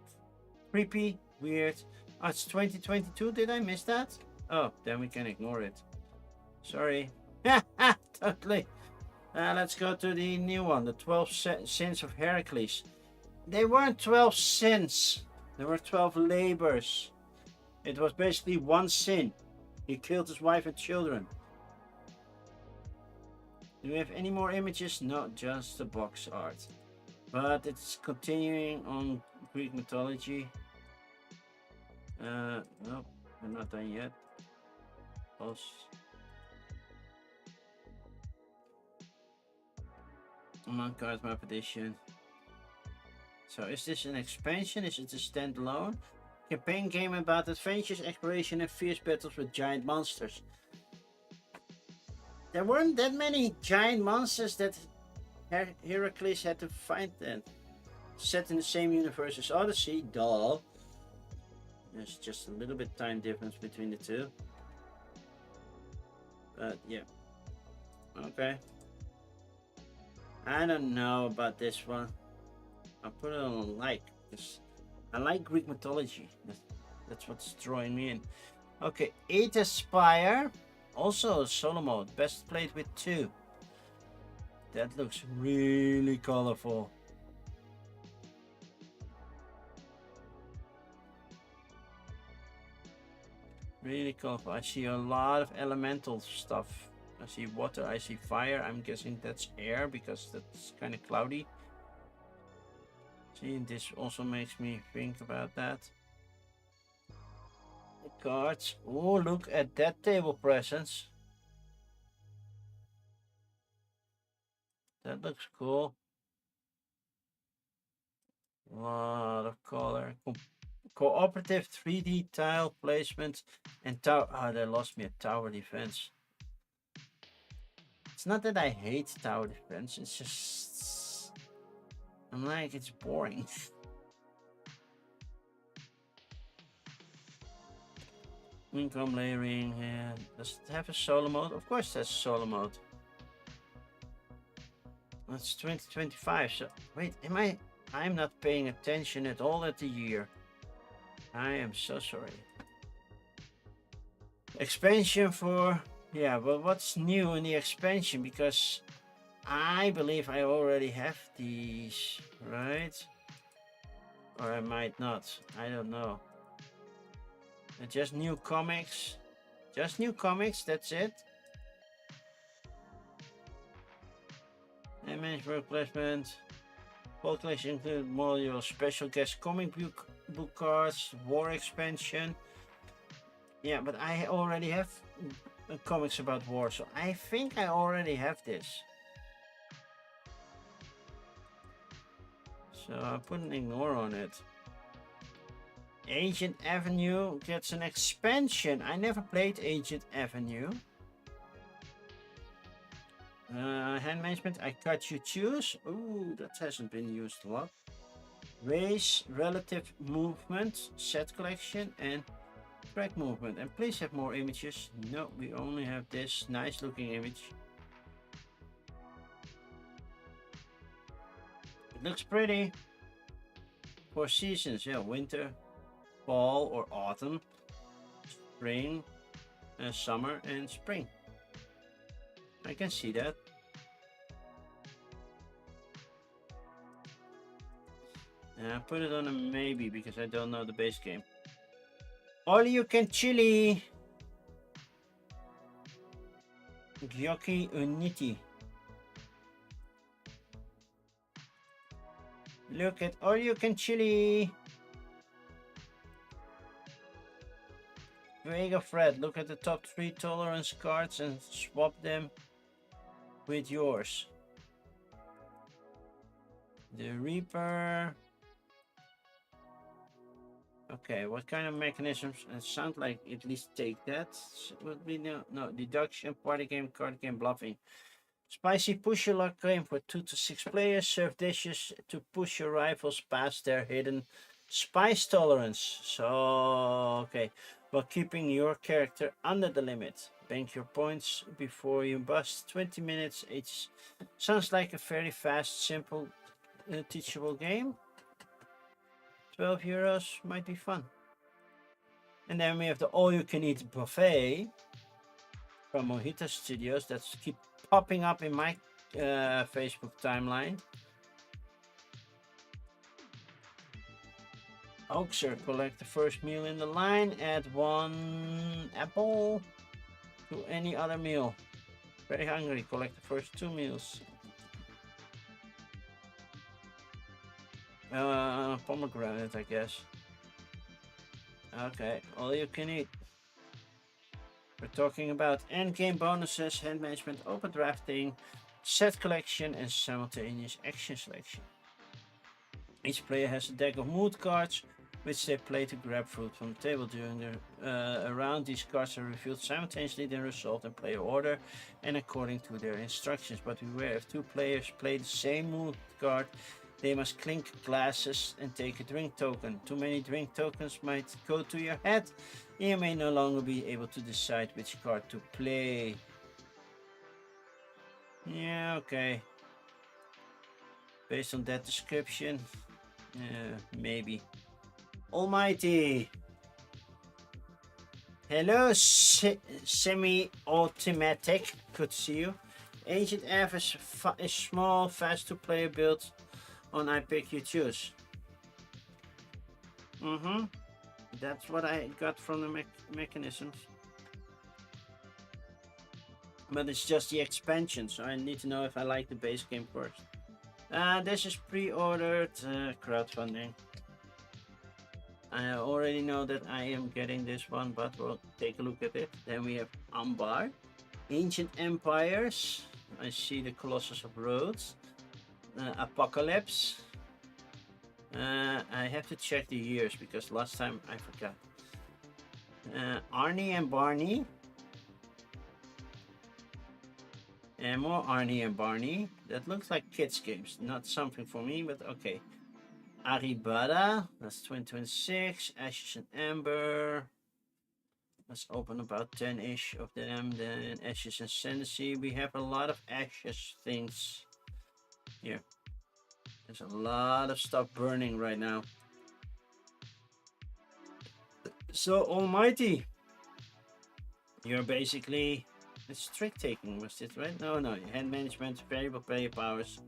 creepy, weird. Oh, it's 2022. Did I miss that? Oh, then we can ignore it. Sorry. Totally. Let's go to the new one, the 12 sins of Heracles. They weren't 12 sins. There were 12 labors. It was basically one sin. He killed his wife and children. Do we have any more images? No, just the box art. But it's continuing on Greek mythology. No, we're not done yet. Close. Command card map edition. So is this an expansion? Is it a standalone? Campaign game about adventures, exploration and fierce battles with giant monsters. There weren't that many giant monsters that Heracles had to find then. Set in the same universe as Odyssey, duh. There's just a little bit time difference between the two. But yeah. Okay. I don't know about this one. I'll put it on like, because I like Greek mythology. That's what's drawing me in. Okay, Eta Spire. Also solo mode. Best played with 2. That looks really colorful. Really colorful. I see a lot of elemental stuff. I see water, I see fire. I'm guessing that's air because that's kind of cloudy. See, this also makes me think about that. The cards. Oh, look at that table presence. That looks cool. A lot of color. Cooperative 3D tile placement and tower. Oh, they lost me a tower defense. It's not that I hate tower defense, it's just... I'm like, it's boring. Income layering, does it have a solo mode? Of course it has a solo mode. It's 2025, so... Wait, I'm not paying attention at all at the year. I am so sorry. Expansion for... Yeah, but what's new in the expansion? Because I believe I already have these, right? Or I might not. I don't know. Just new comics. Just new comics, that's it. Image work placement. Full collection include module, special guest comic book cards, war expansion. Yeah, but I already have comics about war, so I think I already have this. So I put an ignore on it. Agent Avenue gets an expansion. I never played Agent Avenue. Hand management, I cut you choose. Ooh, that hasn't been used a lot. Race, relative movement, set collection, and track movement. And please have more images. No, we only have this nice looking image. It looks pretty. 4 seasons, yeah, winter, fall or autumn, spring, summer, and spring. I can see that. I put it on a maybe because I don't know the base game. All you can chili. Gyoki Uniti. Look at all you can chili. Vega Fred, look at the top 3 tolerance cards and swap them with yours. The Reaper. Okay, what kind of mechanisms? It sounds like at least take that. Would be no deduction, party game, card game, bluffing. Spicy push your luck game for 2 to 6 players. Serve dishes to push your rivals past their hidden spice tolerance. So okay, while keeping your character under the limit. Bank your points before you bust. 20 minutes. It sounds like a very fast, simple, teachable game. 12 euros might be fun. And then we have the all-you-can-eat buffet from Mojito Studios that keep popping up in my Facebook timeline. Oxer, collect the first meal in the line. Add 1 apple to any other meal. Very hungry, collect the first 2 meals. Pomegranate, I guess. Okay, all you can eat. We're talking about endgame bonuses, hand management, open drafting, set collection, and simultaneous action selection. Each player has a deck of mood cards, which they play to grab fruit from the table. During the round, these cards are revealed simultaneously, then resolved in player order and according to their instructions. But beware, if 2 players play the same mood card, they must clink glasses and take a drink token. Too many drink tokens might go to your head, and you may no longer be able to decide which card to play. Yeah, okay. Based on that description, maybe. Almighty. Hello, semi-automatic. Good to see you. Ancient F is small, fast to play build on I pick you choose. That's what I got from the mechanisms. But it's just the expansion, so I need to know if I like the base game first. This is pre-ordered crowdfunding. I already know that I am getting this one, but we'll take a look at it. Then we have Ambar, Ancient Empires. I see the Colossus of Rhodes. Apocalypse. I have to check the years because last time I forgot. Arnie and Barney. And more Arnie and Barney. That looks like kids games. Not something for me, but okay. Aribada. That's 2026. Ashes and Amber. Let's open about 10-ish of them. Then Ashes and Ascendancy. We have a lot of Ashes things here. There's a lot of stuff burning right now. So Almighty, you're basically, it's trick taking, was it right? No, hand management, variable player powers,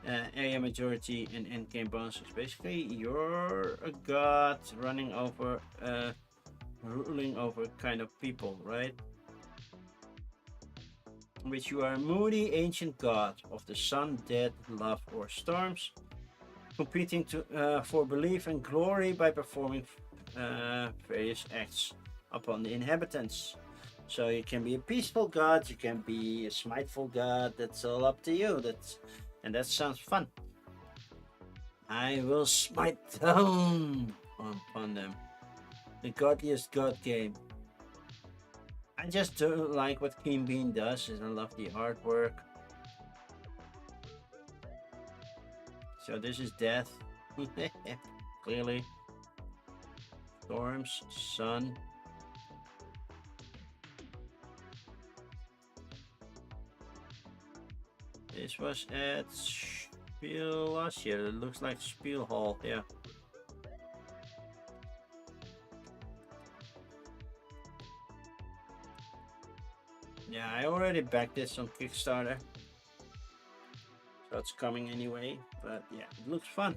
area majority, and endgame bonuses. Basically, you're a god running over, ruling over kind of people, right? in which you are a moody ancient god of the sun, death, love, or storms, competing for belief and glory by performing various acts upon the inhabitants. So you can be a peaceful god, you can be a smiteful god. That's all up to you. And that sounds fun. I will smite down upon them. The godliest god game. I just do like what Keen Bean does, and I love the artwork. So this is death. Clearly. Storms, sun. This was at Spiel last year. It looks like Spiel Hall, yeah. Yeah, I already backed this on Kickstarter. So it's coming anyway. But yeah, it looks fun.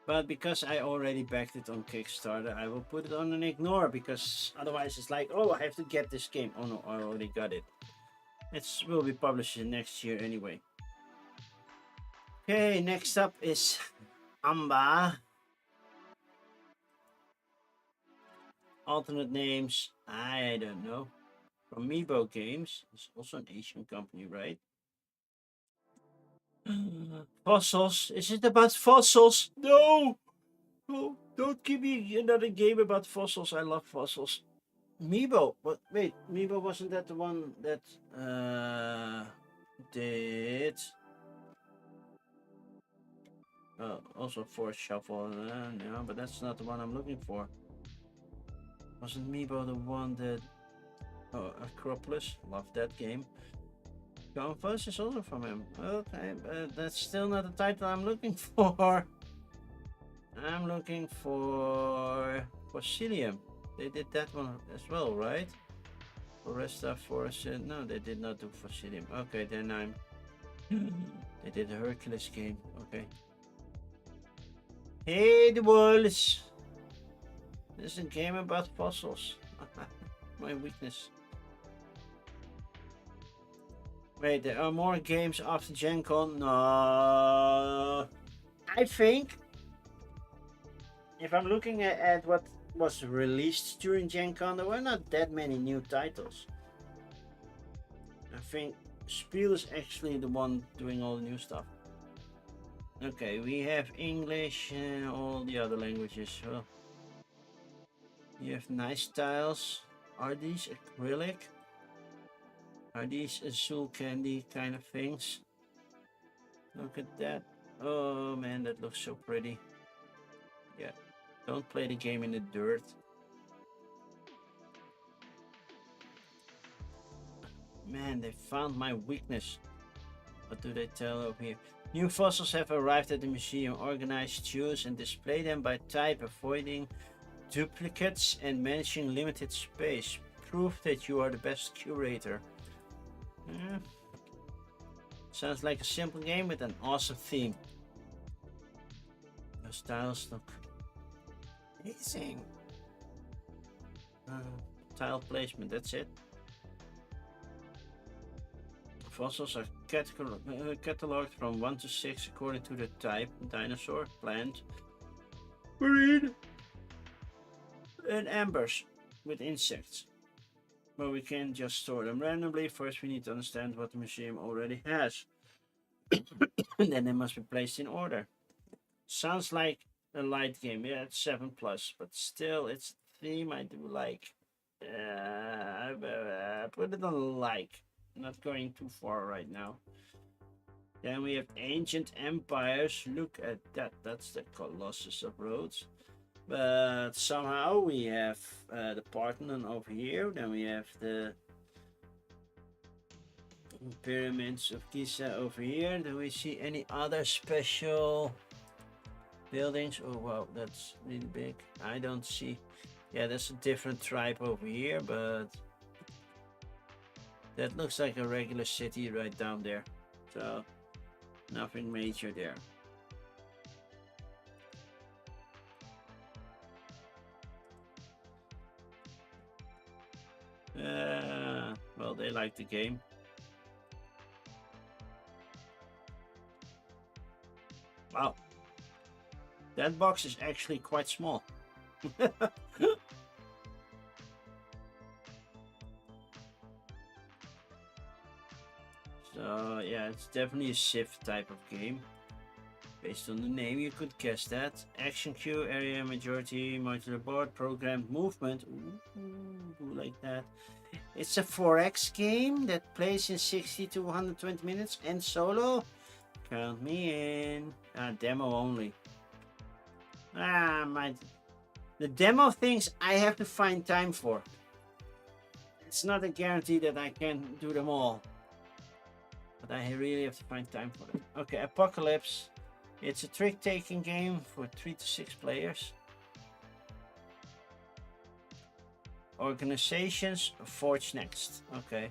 But because I already backed it on Kickstarter, I will put it on an ignore, because otherwise it's like, oh, I have to get this game. Oh no, I already got it. It will be published next year anyway. Okay, next up is Amba. Alternate names, I don't know. From Meebo Games. It's also an Asian company, right? Fossils. Is it about fossils? No! Oh, don't give me another game about fossils. I love fossils. Meebo. But wait, Meebo, wasn't that the one that did also Force Shuffle? No, but that's not the one I'm looking for. Wasn't Meebo the one that... Oh, Acropolis. Love that game. Canvas is also from him. Okay, but that's still not the title I'm looking for. I'm looking for Fossilium. They did that one as well, right? Foresta Forest. No, they did not do Fossilium. Okay, then I'm... They did a Hercules game. Okay. Hey, the wolves! This is a game about fossils. My weakness. Wait, there are more games after Gen Con? No. I think if I'm looking at what was released during Gen Con, there were not that many new titles. I think Spiel is actually the one doing all the new stuff. Okay, we have English and all the other languages. Well, you have nice tiles. Are these acrylic? Are these azul candy kind of things? Look at that. Oh man, that looks so pretty. Yeah, don't play the game in the dirt. Man, they found my weakness. What do they tell over here? New fossils have arrived at the museum. Organize, choose, and display them by type, avoiding duplicates and managing limited space. Prove that you are the best curator. Sounds like a simple game with an awesome theme. Those tiles look amazing. Tile placement, that's it. Fossils are cataloged from 1 to 6 according to the type: dinosaur, plant, marine, and ambers with insects. But we can't just store them randomly. First, we need to understand what the museum already has. And then they must be placed in order. Sounds like a light game. Yeah, it's 7+, but still, it's a theme I do like. Put it on like. Not going too far right now. Then we have Ancient Empires. Look at that. That's the Colossus of Rhodes. But somehow we have the Parthenon over here. Then we have the Pyramids of Giza over here. Do we see any other special buildings? Oh wow, that's really big. I don't see. Yeah, there's a different tribe over here, but that looks like a regular city right down there. So nothing major there. Well, they like the game. Wow, that box is actually quite small. So yeah, it's definitely a Civ type of game. Based on the name, you could guess that. Action queue, area majority, modular board, programmed movement. Ooh, like that. It's a 4X game that plays in 60 to 120 minutes and solo. Count me in. Demo only. The demo things I have to find time for. It's not a guarantee that I can do them all. But I really have to find time for it. Okay, Apocalypse. It's a trick-taking game for 3 to 6 players. Organizations, Forge next. Okay.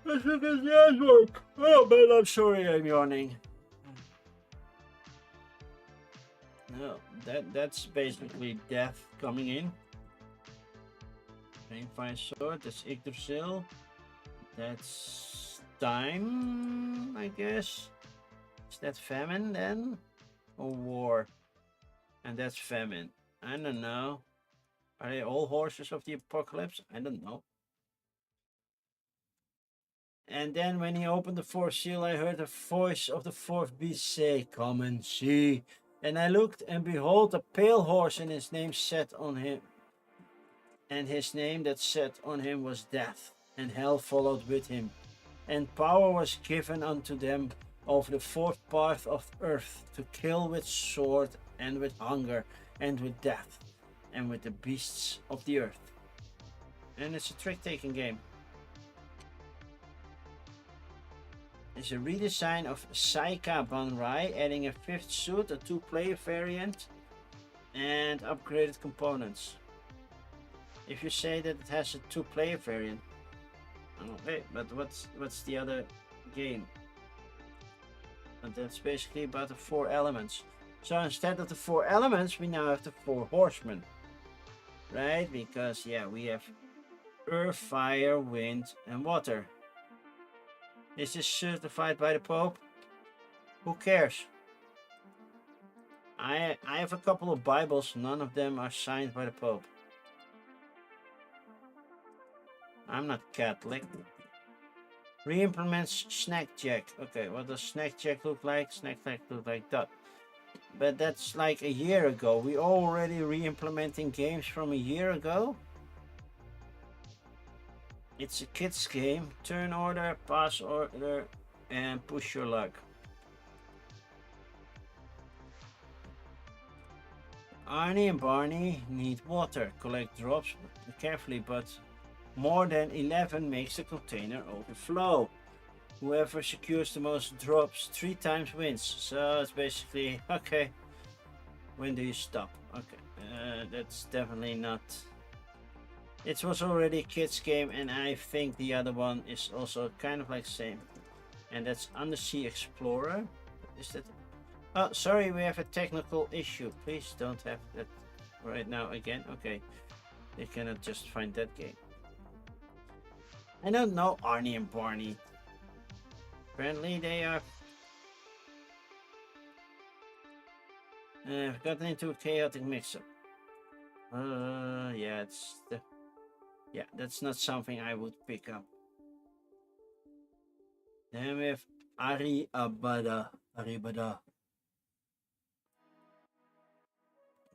Let's look at the artwork. Oh, but I'm sorry, I'm yawning. No, that's basically death coming in. Fine sword. That's Yggdrasil. That's time, I guess. Is that famine then? Or war? And that's famine. I don't know. Are they all horses of the apocalypse? I don't know. And then when he opened the fourth seal, I heard the voice of the fourth beast say, "Come and see." And I looked, and behold, a pale horse, and his name sat on him. And his name that sat on him was Death, and hell followed with him. And power was given unto them over the fourth part of earth to kill with sword, and with hunger, and with death, and with the beasts of the earth. And it's a trick-taking game. It's a redesign of Saika Banrai, adding a 5th suit, a 2-player variant, and upgraded components. If you say that it has a 2-player variant, okay, but what's the other game? And that's basically about the 4 elements. So instead of the 4 elements, we now have the 4 horsemen, right? Because yeah, we have earth, fire, wind, and water. Is this certified by the Pope? Who cares? I have a couple of Bibles, none of them are signed by the Pope. I'm not Catholic. Re-implements Snack Jack. Okay, what does Snack Jack look like? Snack Jack look like that. But that's like a year ago. We already re-implementing games from a year ago. It's a kids game. Turn order, pass order, and push your luck. Arnie and Barney need water. Collect drops carefully, but more than 11 makes the container overflow. Whoever secures the most drops 3 times wins. So it's basically, okay, when do you stop? Okay, that's definitely not. It was already a kids game, and I think the other one is also kind of like same. And that's Undersea Explorer. Is that? Oh, sorry, we have a technical issue. Please don't have that right now again. Okay, they cannot just find that game. I don't know Arnie and Barney. Apparently they are. I've gotten into a chaotic mix-up. Yeah, it's the. Yeah, that's not something I would pick up. Then we have Aribada.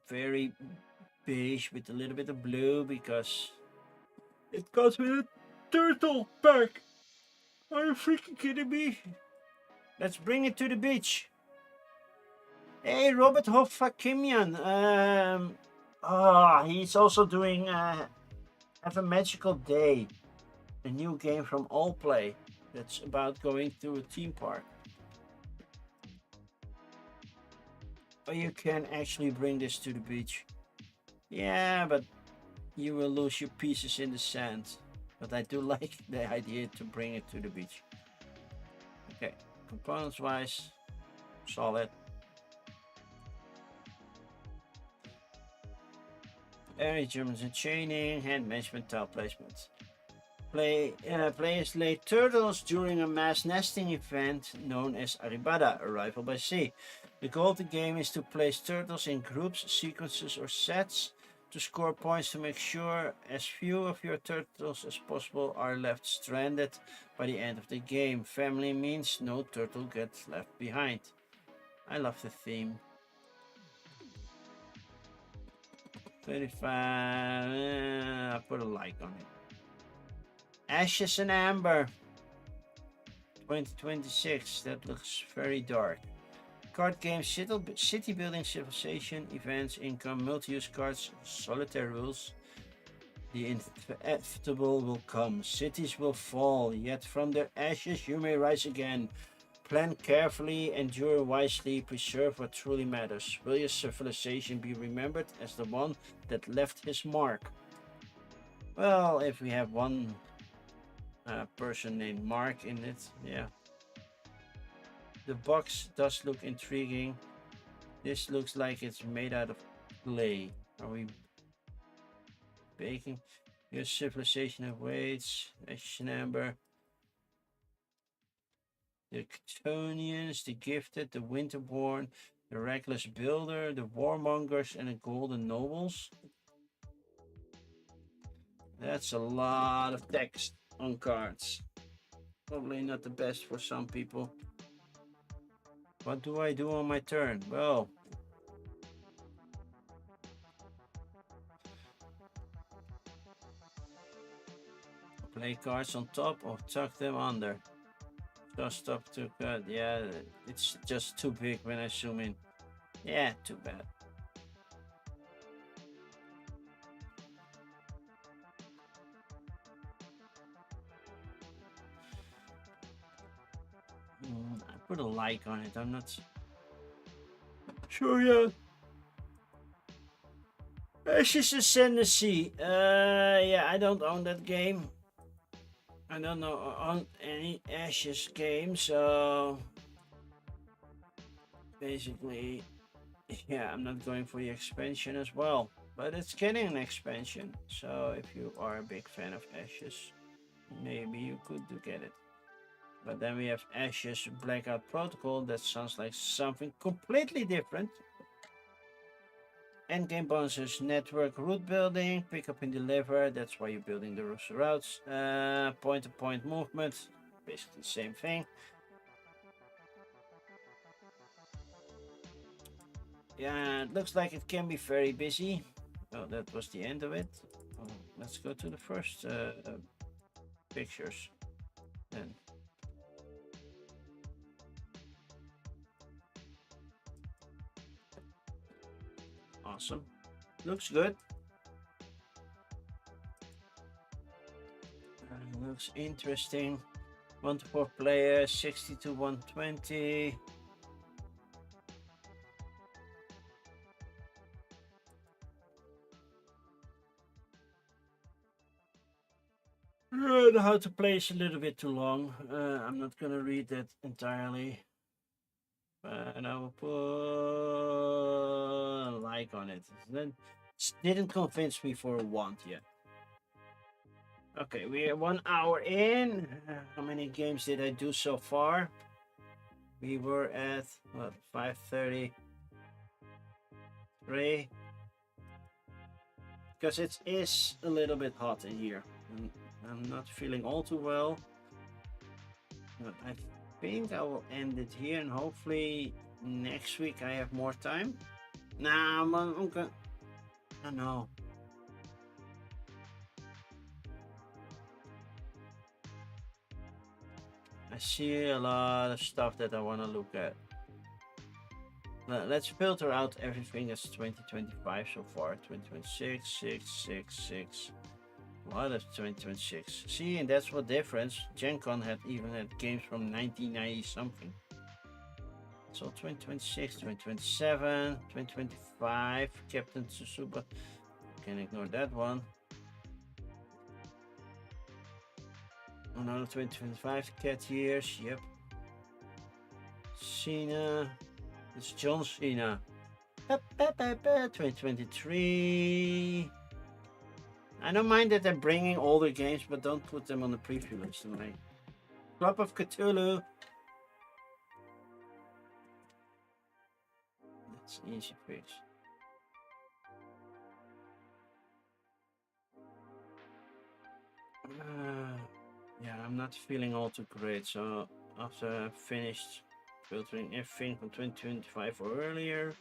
Very beige with a little bit of blue because it comes with a turtle pack. Are you freaking kidding me? Let's bring it to the beach. Hey, Robert Hofakimian. He's also doing Have a Magical Day, a new game from Allplay that's about going to a theme park. But you can actually bring this to the beach. Yeah, but you will lose your pieces in the sand. But I do like the idea to bring it to the beach. Okay, components wise, solid. Air Germans and chaining, hand management, tile placement. Players lay turtles during a mass nesting event known as Aribada, arrival by sea. The goal of the game is to place turtles in groups, sequences, or sets to score points to make sure as few of your turtles as possible are left stranded by the end of the game. Family means no turtle gets left behind. I love the theme. 25. I put a like on it. Ashes and Amber 2026. That looks very dark. Card games, city building, civilization, events, income, multi-use cards, solitaire rules. The inevitable will come. Cities will fall, yet from their ashes you may rise again. Plan carefully, endure wisely, preserve what truly matters. Will your civilization be remembered as the one that left his mark? Well, if we have one person named Mark in it, yeah. The box does look intriguing. This looks like it's made out of clay. Are we baking? Your civilization awaits. Action Amber. The Ctonians, the Gifted, the Winterborn, the Reckless Builder, the Warmongers, and the Golden Nobles. That's a lot of text on cards. Probably not the best for some people. What do I do on my turn? Well, play cards on top or tuck them under. Just up to cut. Yeah, it's just too big when I zoom in. Yeah, too bad. I put a like on it. I'm not sure yet. Ashes Ascendancy. Yeah, I don't own that game. I don't know on any Ashes game, so basically, yeah, I'm not going for the expansion as well. But it's getting an expansion, so if you are a big fan of Ashes, maybe you could get it. But then we have Ashes Blackout Protocol. That sounds like something completely different. Endgame bonuses, network route building, pick up and deliver. That's why you're building the routes. Point-to-point movement, basically the same thing. Yeah, it looks like it can be very busy. Oh, that was the end of it. Let's go to the first pictures then. Awesome. Looks good. Looks interesting. 1 to 4 players, 60 to 120. How to play is a little bit too long. I'm not gonna read that entirely. And I will put a like on it. That didn't convince me for a want yet. Okay, we are 1 hour in. How many games did I do so far? We were at what, 5:33. Because it is a little bit hot in here. I'm not feeling all too well. But I think I will end it here, and hopefully next week I have more time. Nah, I'm gonna. I know. I see a lot of stuff that I want to look at. Let's filter out everything that's 2025 so far. 2026, 6. A lot of 2026. See, and that's what difference. Gen Con had even had games from 1990 something. So 2026, 2027, 2025, Captain Tsusuba. Can ignore that one. Another 2025, Cat Years, yep. Cena. It's John Cena. 2023. I don't mind that they're bringing older games, but don't put them on the preview list. Like Club of Cthulhu. That's easy fix. Yeah, I'm not feeling all too great. So after I finished filtering everything from 2025 or earlier,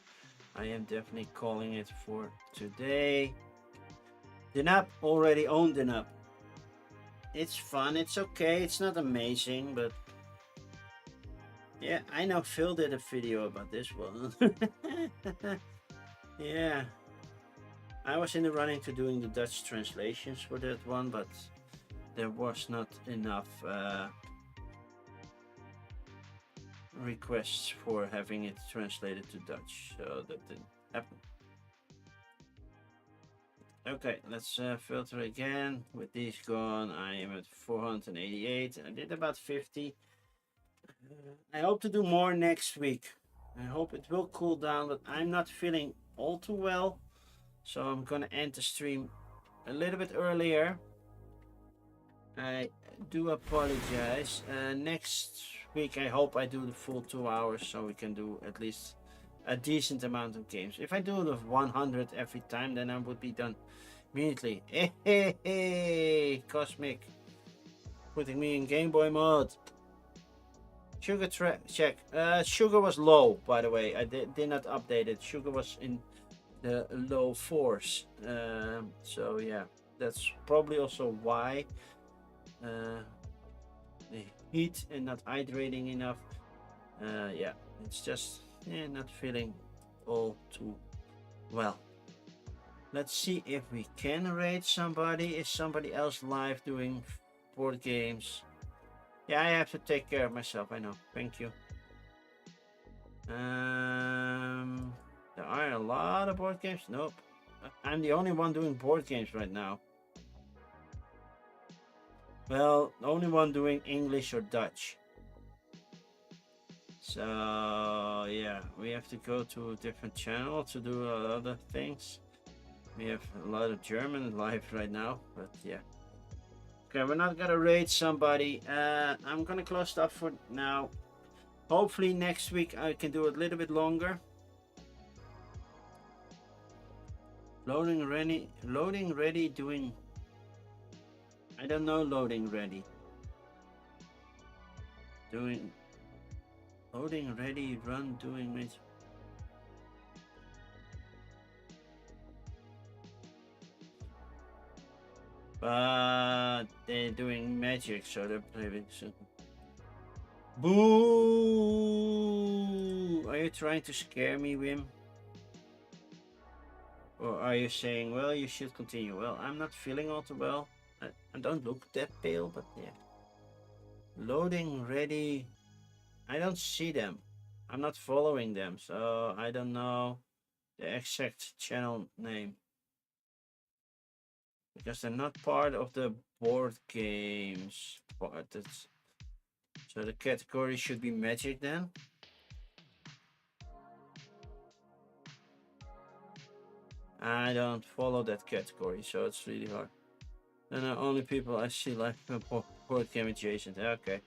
I am definitely calling it for today. Dinap already owned Dinap. It's fun, it's okay, it's not amazing, but yeah, I know Phil did a video about this one. Yeah, I was in the running to doing the Dutch translations for that one, but there was not enough requests for having it translated to Dutch, so that didn't happen. Okay, let's filter again. With these gone, I am at 488. I did about 50. I hope to do more next week. I hope it will cool down, but I'm not feeling all too well. So I'm gonna end the stream a little bit earlier. I do apologize. Next week I hope I do the full 2 hours so we can do at least a decent amount of games. If I do the 100 every time, then I would be done immediately. Hey, Cosmic, putting me in Game Boy mode. Sugar check. Sugar was low, by the way. I did not update it. Sugar was in the low 4s. So yeah, that's probably also why the heat and not hydrating enough. Yeah, it's just not feeling all too well. Let's see if we can raid somebody. Is somebody else live doing board games? Yeah, I have to take care of myself. I know. Thank you. There are a lot of board games. Nope. I'm the only one doing board games right now. Well, the only one doing English or Dutch. So yeah, we have to go to a different channel to do other things. We have a lot of German live right now, but yeah. Okay, we're not gonna raid somebody. I'm gonna close stuff for now. Hopefully next week I can do it a little bit longer. Loading ready doing. I don't know loading ready. Doing loading ready run doing it. But they're doing magic, so they're playing. Boo! Are you trying to scare me, Wim? Or are you saying, well, you should continue? Well, I'm not feeling all too well. I don't look that pale, but yeah. Loading ready. I don't see them. I'm not following them, so I don't know the exact channel name. Because they're not part of the board games part. So the category should be magic then. I don't follow that category, so it's really hard. And the only people I see like board game adjacent. Okay.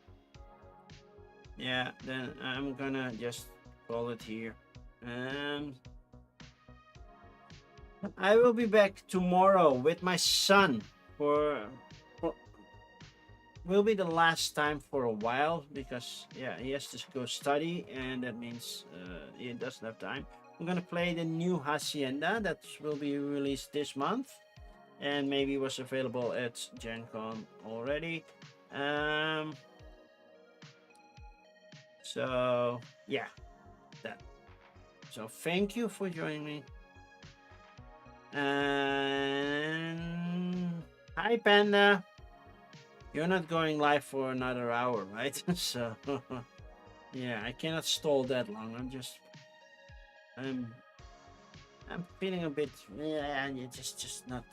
Yeah, then I'm gonna just call it here. And I will be back tomorrow with my son for will be the last time for a while because yeah, he has to go study and that means he doesn't have time. I'm gonna play the new Hacienda that will be released this month and maybe was available at Gen Con already. So yeah, that. So thank you for joining me. And hi Panda. You're not going live for another hour, right? So yeah, I cannot stall that long. I'm feeling a bit you're just not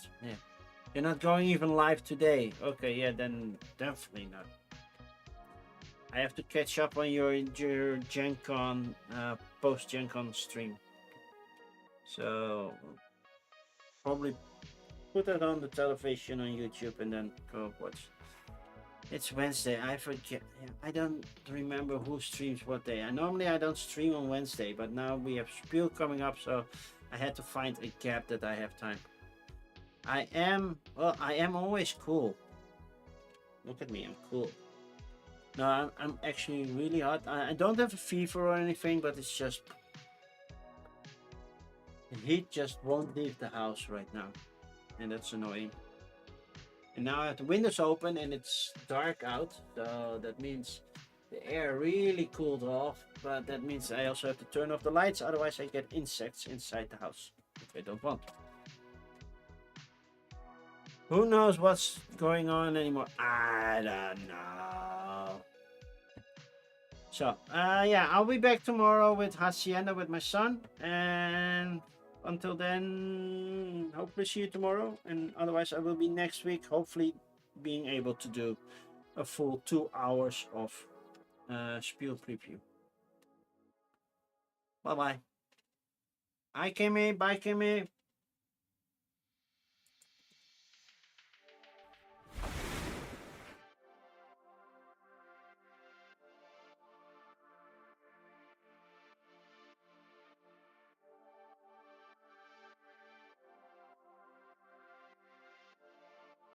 You're not going even live today. Okay, yeah, then definitely not. I have to catch up on your Gen Con post Gen Con stream. So probably put that on the television on YouTube and then go watch. It's Wednesday. I forget. I don't remember who streams what day. I normally I don't stream on Wednesday, but now we have Spiel coming up, so I had to find a gap that I have time. I am always cool. Look at me, I'm cool. No, I'm actually really hot. I don't have a fever or anything, but it's just the heat just won't leave the house right now, and that's annoying. And now I have the windows open and it's dark out, so that means the air really cooled off. But that means I also have to turn off the lights, otherwise I get insects inside the house, which I don't want. Who knows what's going on anymore? I don't know. So, yeah, I'll be back tomorrow with Hacienda with my son. And until then, hopefully see you tomorrow. And otherwise, I will be next week, hopefully being able to do a full 2 hours of Spiel preview. Bye-bye. Hi, Kimmy. Bye, Kimmy.